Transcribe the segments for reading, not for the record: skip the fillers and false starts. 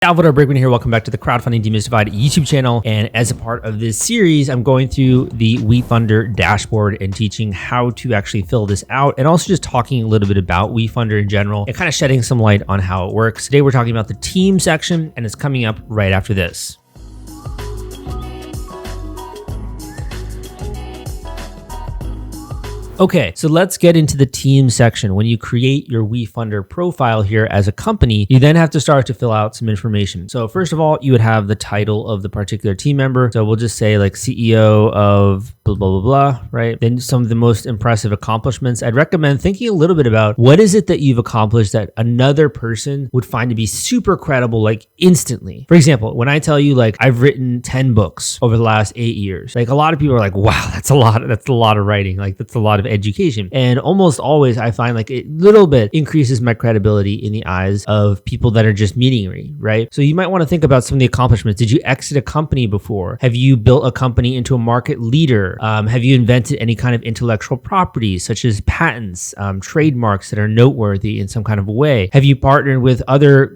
Salvador Briggman here. Welcome back to the Crowdfunding Demystified YouTube channel. And as a part of this series, I'm going through the WeFunder dashboard and teaching how to actually fill this out, and also just talking a little bit about WeFunder in general and kind of shedding some light on how it works. Today, we're talking about the team section, and it's coming up right after this. Okay, so let's get into the team section. When you create your WeFunder profile here as a company, you then have to start to fill out some information. So first of all, you would have the title of the particular team member. So we'll just say like CEO of blah, blah, blah, blah, right? Then some of the most impressive accomplishments. I'd recommend thinking a little bit about what is it that you've accomplished that another person would find to be super credible, like instantly. For example, when I tell you like I've written 10 books over the last 8 years, like a lot of people are like, wow, that's a lot of writing. Like that's a lot of education. And almost always I find like a little bit increases my credibility in the eyes of people that are just meeting me, right? So you might want to think about some of the accomplishments. Did you exit a company before? Have you built a company into a market leader? Have you invented any kind of intellectual property such as patents, trademarks that are noteworthy in some kind of a way? Have you partnered with other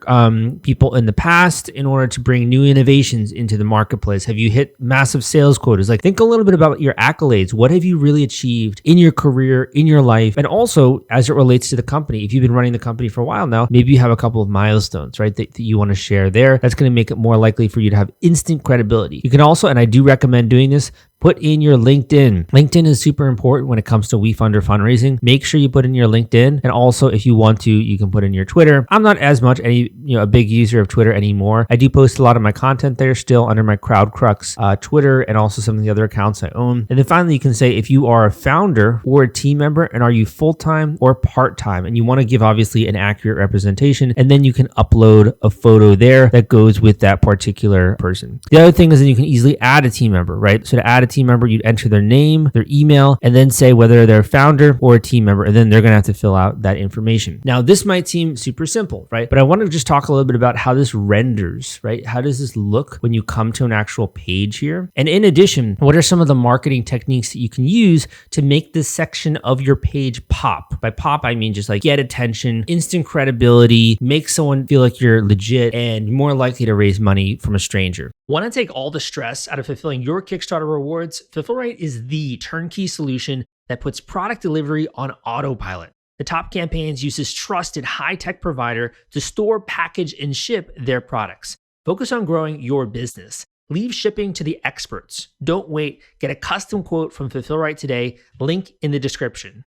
people in the past in order to bring new innovations into the marketplace? Have you hit massive sales quotas? Like think a little bit about your accolades. What have you really achieved in your career, in your life, and also as it relates to the company? If you've been running the company for a while now, maybe you have a couple of milestones, right, that you want to share there. That's going to make it more likely for you to have instant credibility. You can also, and I do recommend doing this, put in your LinkedIn. LinkedIn is super important when it comes to WeFunder fundraising. Make sure you put in your LinkedIn. And also, if you want to, you can put in your Twitter. I'm not as much a big user of Twitter anymore. I do post a lot of my content there still under my CrowdCrux Twitter and also some of the other accounts I own. And then finally, you can say if you are a founder or a team member, and are you full-time or part-time? And you want to give obviously an accurate representation. And then you can upload a photo there that goes with that particular person. The other thing is that you can easily add a team member, right? So to add a team member, you'd enter their name, their email, and then say whether they're a founder or a team member, and then they're going to have to fill out that information. Now, this might seem super simple, right? But I want to just talk a little bit about how this renders, right? How does this look when you come to an actual page here? And in addition, what are some of the marketing techniques that you can use to make this section of your page pop? By pop, I mean just like get attention, instant credibility, make someone feel like you're legit and more likely to raise money from a stranger. Want to take all the stress out of fulfilling your Kickstarter rewards? Fulfillrite is the turnkey solution that puts product delivery on autopilot. The Top Campaigns uses trusted high-tech provider to store, package, and ship their products. Focus on growing your business. Leave shipping to the experts. Don't wait. Get a custom quote from Fulfillrite today. Link in the description.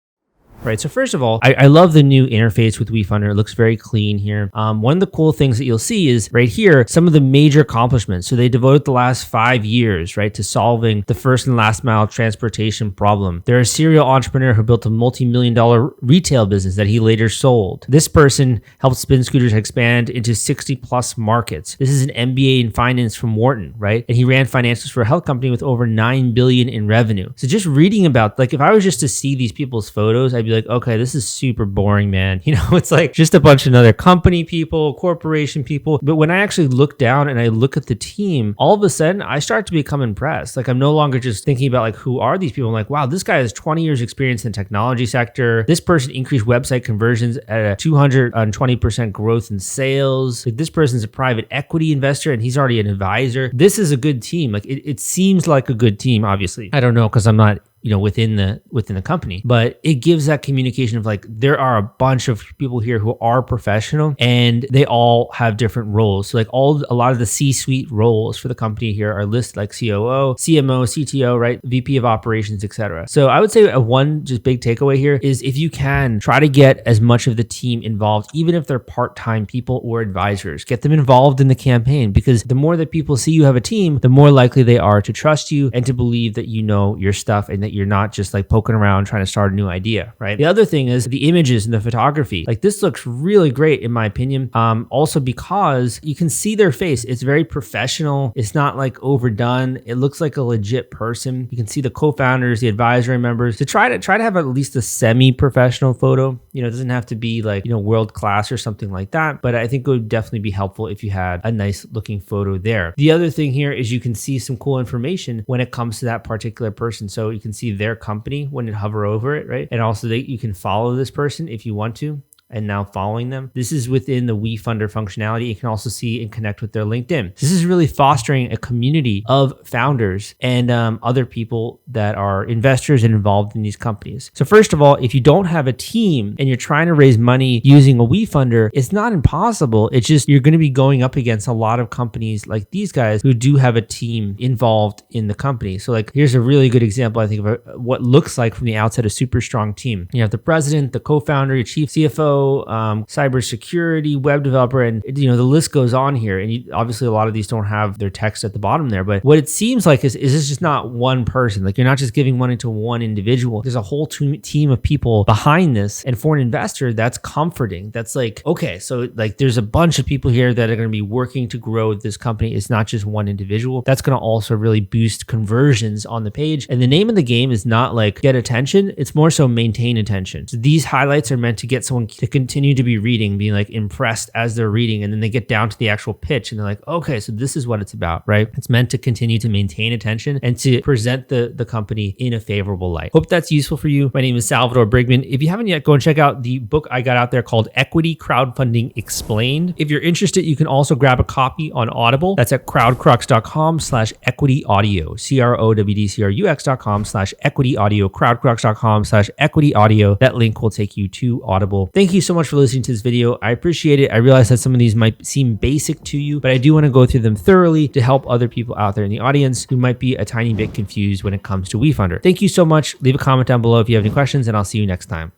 Right. So first of all, I love the new interface with WeFunder. It looks very clean here. One of the cool things that you'll see is right here, some of the major accomplishments. So they devoted the last 5 years, right, to solving the first and last mile transportation problem. They're a serial entrepreneur who built a multi-million-dollar retail business that he later sold. This person helped Spin Scooters expand into 60 plus markets. This is an MBA in finance from Wharton, right? And he ran financials for a health company with over 9 billion in revenue. So just reading about, like, if I was just to see these people's photos, I'd be like, okay, this is super boring, man. It's like just a bunch of other company people, corporation people. But when I actually look down and I look at the team, all of a sudden I start to become impressed. Like I'm no longer just thinking about like, who are these people? I'm like, wow, this guy has 20 years experience in the technology sector. This person increased website conversions at a 220% growth in sales. Like this person's a private equity investor and he's already an advisor. This is a good team. Like it seems like a good team, obviously. I don't know because I'm not within the company, but it gives that communication of like, there are a bunch of people here who are professional and they all have different roles. So like a lot of the C-suite roles for the company here are listed like COO, CMO, CTO, right? VP of operations, etc. So I would say one just big takeaway here is if you can try to get as much of the team involved, even if they're part-time people or advisors, get them involved in the campaign, because the more that people see you have a team, the more likely they are to trust you and to believe that you know your stuff and that you're not just like poking around trying to start a new idea, right? The other thing is the images and the photography. Like this looks really great in my opinion. Also because you can see their face. It's very professional. It's not like overdone. It looks like a legit person. You can see the co-founders, the advisory members. To try to have at least a semi-professional photo. It doesn't have to be like, world class or something like that, but I think it would definitely be helpful if you had a nice looking photo there. The other thing here is you can see some cool information when it comes to that particular person. So you can see their company when you hover over it, right? And also you can follow this person if you want to. and now following them. This is within the WeFunder functionality. You can also see and connect with their LinkedIn. This is really fostering a community of founders and other people that are investors and involved in these companies. So first of all, if you don't have a team and you're trying to raise money using a WeFunder, it's not impossible. It's just you're going to be going up against a lot of companies like these guys who do have a team involved in the company. So like here's a really good example, I think, of what looks like from the outset a super strong team. You have the president, the co-founder, your chief CFO, cybersecurity, web developer, and the list goes on here. And obviously a lot of these don't have their text at the bottom there, but what it seems like is this just not one person. Like you're not just giving money to one individual. There's a whole team of people behind this. And for an investor, that's comforting. That's like, okay, so like there's a bunch of people here that are going to be working to grow this company. It's not just one individual. That's going to also really boost conversions on the page. And the name of the game is not like get attention. It's more so maintain attention. So these highlights are meant to get someone to continue to be reading, being like impressed as they're reading. And then they get down to the actual pitch and they're like, okay, so this is what it's about, right? It's meant to continue to maintain attention and to present the company in a favorable light. Hope that's useful for you. My name is Salvador Briggman. If you haven't yet, go and check out the book I got out there called Equity Crowdfunding Explained. If you're interested, you can also grab a copy on Audible. That's at crowdcrux.com/equityaudio, crowdcrux.com/equityaudio, crowdcrux.com/equityaudio. That link will take you to Audible. Thank you so much for listening to this video. I appreciate it. I realize that some of these might seem basic to you, but I do want to go through them thoroughly to help other people out there in the audience who might be a tiny bit confused when it comes to WeFunder. Thank you so much. Leave a comment down below if you have any questions, and I'll see you next time.